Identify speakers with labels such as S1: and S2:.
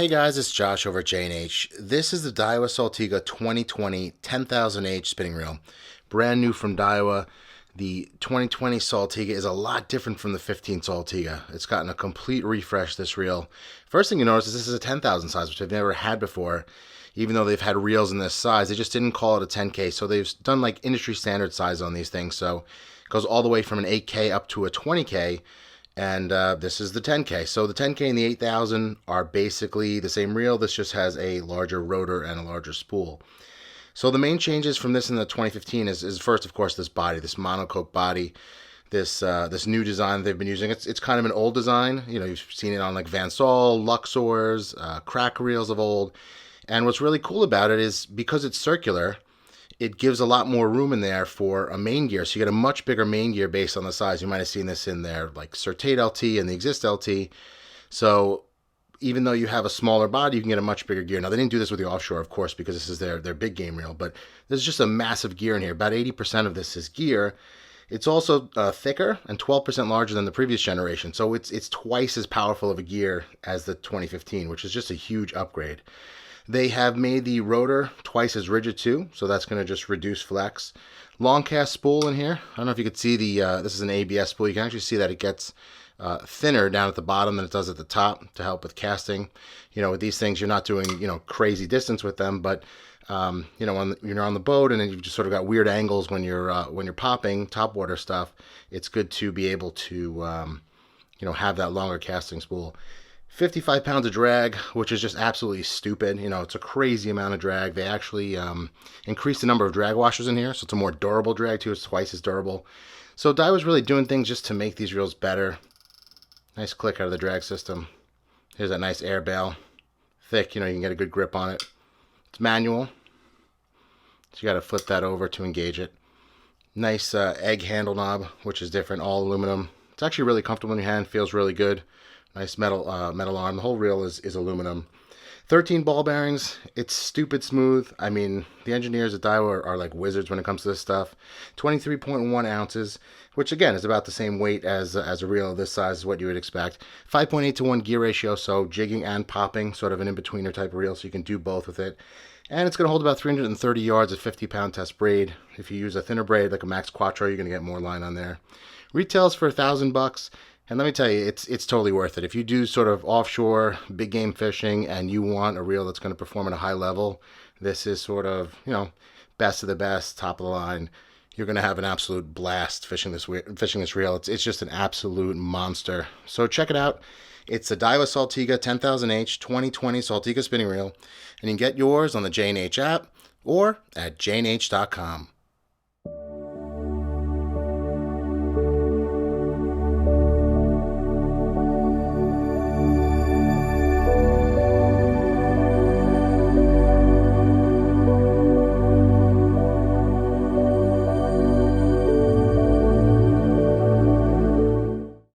S1: Hey guys, it's Josh over at J&H. This is the Daiwa Saltiga 2020 10,000H spinning reel. Brand new from Daiwa. The 2020 Saltiga is a lot different from the 15 Saltiga. It's gotten a complete refresh, this reel. First thing you notice is this is a 10,000 size, which I've never had before. Even though they've had reels in this size, they just didn't call it a 10K. So they've done like industry standard size on these things. So it goes all the way from an 8K up to a 20K. And this is the 10K. So the 10K and the 8000 are basically the same reel. This just has a larger rotor and a larger spool. So the main changes from this in the 2015 is first, of course, this body, this monocoque body, this new design they've been using. It's kind of an old design. You know, you've seen it on like Van Sol, Luxors, crack reels of old. And what's really cool about it is because it's circular, it gives a lot more room in there for a main gear. So you get a much bigger main gear based on the size. You might have seen this in their like Certate LT and the Exist LT. So even though you have a smaller body, you can get a much bigger gear. Now, they didn't do this with the offshore, of course, because this is their big game reel, but there's just a massive gear in here. About 80% of this is gear. It's also thicker and 12% larger than the previous generation. So it's twice as powerful of a gear as the 2015, which is just a huge upgrade. They have made the rotor twice as rigid too, so that's going to just reduce flex. Long cast spool in here. I don't know if you could see this is an ABS spool. You can actually see that it gets thinner down at the bottom than it does at the top to help with casting. You know, with these things, you're not doing, crazy distance with them, but when you're on the boat and then you've just sort of got weird angles when you're popping topwater stuff, it's good to be able to, have that longer casting spool. 55 pounds of drag, which is just absolutely stupid. It's a crazy amount of drag. They actually increased the number of drag washers in here, so it's a more durable drag too. It's twice as durable. So Daiwa's really doing things just to make these reels better. Nice click out of the drag system. Here's that nice air bail. Thick, you can get a good grip on it. It's manual, so you got to flip that over to engage it. Nice egg handle knob, which is different, all aluminum. It's actually really comfortable in your hand, feels really good. Nice metal arm. The whole reel is aluminum. 13 ball bearings. It's stupid smooth. I mean, the engineers at Daiwa are like wizards when it comes to this stuff. 23.1 ounces, which again is about the same weight as a reel of this size is what you would expect. 5.8 to 1 gear ratio, so jigging and popping, sort of an in-betweener type of reel, so you can do both with it. And it's going to hold about 330 yards at 50-pound test braid. If you use a thinner braid like a Max Quattro, you're going to get more line on there. Retails for $1,000. And let me tell you, it's totally worth it. If you do sort of offshore big game fishing and you want a reel that's going to perform at a high level, this is sort of, best of the best, top of the line. You're going to have an absolute blast fishing this reel. It's just an absolute monster. So check it out. It's the Daiwa Saltiga 10,000H 2020 Saltiga spinning reel. And you can get yours on the J&H app or at jnh.com.